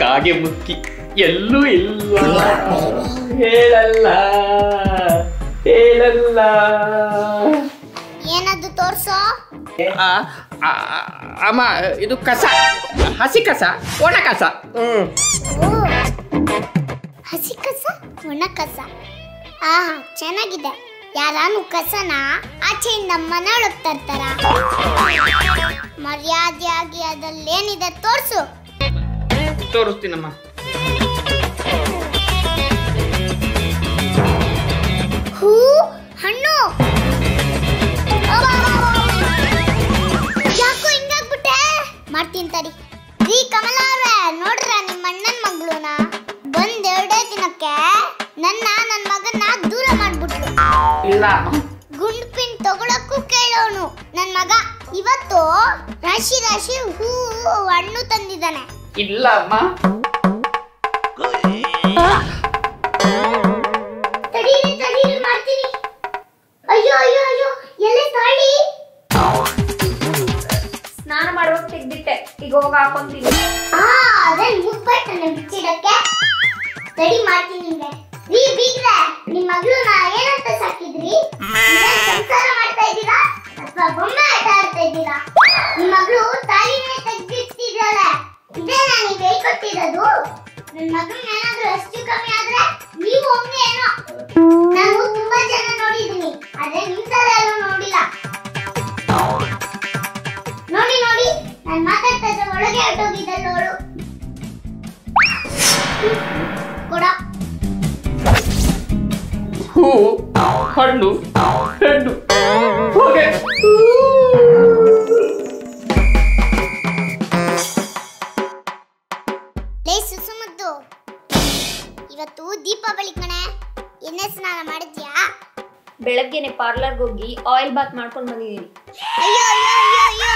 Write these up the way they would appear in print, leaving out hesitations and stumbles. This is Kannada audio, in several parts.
ಕಾಗೆ ಮುಕ್ಕಿ ಎಲ್ಲೂ ಇಲ್ಲ ಹೇಳಲ್ಲ ಹೇಳಲ್ಲ. ಏನದು ತೋರ್ಸೋ. ಅಮ್ಮ ಇದು ಕಸ, ಹಸಿ ಕಸ ಒಣ ಕಸ. ಹಸಿ ಕಸ ಒಣ ಕಸ. ಚೆನ್ನಾಗಿದೆ. ಯಾರಾನು ಕಸನ ಆಚೆಯಿಂದ ಮನೆ ಒಳಗ್ ತರ್ತಾರ? ಮರ್ಯಾದೆಯಾಗಿ ಅದಲ್ಲೇನಿದೆ ತೋರ್ಸು. ತೋರಿಸ್ತೀನಮ್ಮ. ಹೂ, ಹಣ್ಣು. ಯಾಕೋ ಹಿಂಗಾಗ್ಬಿಟ್ಟೆ? ಮಾಡ್ತೀನಿ ತಡಿ. ರೀ ಕಮಲ ಅವ್ರೆ, ನೋಡ್ರ ನಿಮ್ಮ ಅಣ್ಣನ ಮಗಳೂನ ಬಂದ್ 2 ದಿನಕ್ಕೆ ನನ್ನ ಮಗನ್ನ ದೂರ ಮಾಡ್ಬಿಟ್ಲು. ಇಲ್ಲ, ಗುಂಡ್ ಪಿನ್ ತಗೊಳಕ್ಕೂ ಕೇಳೋನು ನನ್ ಮಗ. ಇವತ್ತು ರಾಶಿ ರಾಶಿ ಹೂ ಹಣ್ಣು ತಂದಿದ್ದಾನೆ. ಇಲ್ಲ ಅಮ್ಮ. ತಡೀರಿ ಮಾಡ್ತೀನಿ. ಅಯ್ಯೋ ಅಯ್ಯೋ ಅಯ್ಯೋ, ಎಲೆ ತಾಳಿ. ಸ್ನಾನ ಮಾಡುವಾಗ ತೆಗ್ದಿಟ್ಟೆ, ಈಗ ಹೋಗಿ ಹಾಕೊಂತೀನಿ. ಅದೇ ಮುಗ್ಬಟ್ಟನೆ ಬಿಚ್ಚಿಡಕ್ಕೆ. ರೆಡಿ ಮಾಡ್ತೀನಿ ನಿಮ್ಗೆ. ರೀ ಬೀಗ್ರೆ, ನಿಮ್ ಮಗಳನ್ನ ಏನಂತ ಸಾಕಿದ್ರಿ? ಸಂಸಾರ ಮಾಡ್ತಾ ಇದ್ದೀರಾ ಅಥವಾ ಬೊಮ್ಮೆ ಆಟ ಆಡ್ತಾ ಇದ್ದೀರಾ? ನಿಮ್ ಮಗಳು ತಾಳಿನೇ ತೆಗ್ದಿಟ್ಟಿದ್ದಾಳೆ. ಇದೇನಾ ನೀವ್ ಹೇಳ್ಕೊಟ್ಟಿರೋದು? ನನ್ ಮಗನ್ ಏನಾದ್ರೂ ಹೆಚ್ಚು ಕಮ್ಮಿ ಆದ್ರೆ ನೀವು ಒಮ್ಮೆ ಏನೋ. ನಾನು ತುಂಬಾ ಜನ ನೋಡಿದೀನಿ, ಆದ್ರೆ ನಿಮ್ ತರ ಎಲ್ಲೂ ನೋಡಿಲ್ಲ. ನೋಡಿ ನೋಡಿ, ನಾನ್ ಮಾತಾಡ್ತಾ ಇದ್ರೆ ಒಳಗೆ ಹೊರಟೋಗಿದ್ದಲ್ಲ ಅವಳು. ಕೊಡ. ಹೂ, ಹಣ್ಣು, ಹಣ್ಣು. ಹೋಗೆ. ಲೇ ಸುಸುಮದ್ದು, ಇವತ್ತು ದೀಪಾವಳಿ ಕಣೆ. ಎಣ್ಣೆ ಸ್ನಾನ ಮಾಡಿದ್ಯಾ? ಬೆಳಗ್ಗೆನೆ ಪಾರ್ಲರ್ಗೆ ಹೋಗಿ ಆಯಿಲ್ ಬಾತ್ ಮಾಡ್ಕೊಂಡು ಬಂದಿದ್ದೀನಿ. ಅಯ್ಯೋ ಅಯ್ಯೋ ಅಯ್ಯೋ ಅಯ್ಯೋ,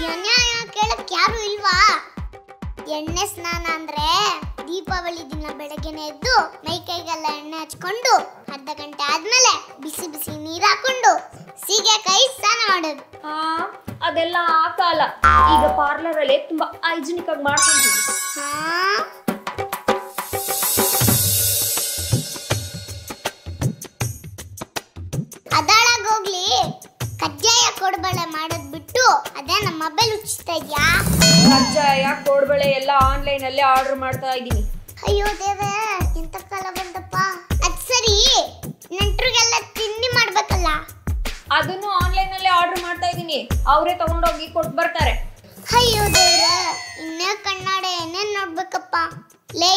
ಈ ಅನ್ಯಾಯ ಕೇಳಕ್ ಯಾರು ಇಲ್ವಾ? ಎಣ್ಣೆ ಸ್ನಾನ ಅಂದ್ರೆ ದೀಪಾವಳಿ ದಿನ ಬೆಳಗ್ಗೆನೆ ಎದ್ದು ಮೈ ಕೈಗೆಲ್ಲ ಎಣ್ಣೆ ಹಚ್ಕೊಂಡು ಅರ್ಧ ಗಂಟೆ ಆದ್ಮೇಲೆ ಬಿಸಿ ಬಿಸಿ ನೀರ್ ಹಾಕೊಂಡು ಸೀಗೆಕಾಯಿ ಸ್ನಾನ ಮಾಡೋದು. ಅದೆಲ್ಲ ಆ ಕಾಲ. ಈಗ ಪಾರ್ಲರ್ ಅಲ್ಲಿ ತುಂಬಾ ಹೈಜಿನಿಕ್ ಆಗಿ ಮಾಡ್ಕೊಂತೀವಿ. ಅದಾಳಾಗೋಗ್ಲಿ, ಕಜ್ಜಾಯ ಕೊಡಬಳೆ ಮಾಡೋದ್ ಬಿಟ್ಟು ಅದೇ ನಮ್ಮ ಮೊಬೈಲ್ ಉಚ್ಚಿಸ್ತಾ ಇದ್ಯಾ? ಕಜ್ಜಾಯ ಕೋಡ್ಬಳೆ ಎಲ್ಲ ಆನ್ಲೈನ್ ಅಲ್ಲೇ ಆರ್ಡರ್ ಮಾಡ್ತಾ ಇದ್ದೀನಿ. ಅಯ್ಯೋ ದೇವೇ, ಎಂತ ಕಾಲ ಬಂದಪ್ಪ. ಅದ್ ಸರಿ, ನೆಂಟ್ರಿಗೆಲ್ಲ ತಿಂಡಿ ಮಾಡ್ಬೇಕಲ್ಲ? ಅದನ್ನು ಆನ್ಲೈನ್ ಅಲ್ಲೇ ಆರ್ಡರ್ ಮಾಡ್ತಾ ಇದ್ದೀನಿ. ಅವರೇ ತಗೊಂಡೋಗಿ ಕೊಟ್ಟು ಬರ್ತಾರೆ. ಅಯ್ಯೋ ದೇವ್ರೆ, ಇನ್ನೇ ಕಣ್ಣಾಡೆ ಏನೇನ್ ನೋಡ್ಬೇಕಪ್ಪ. ಲೇ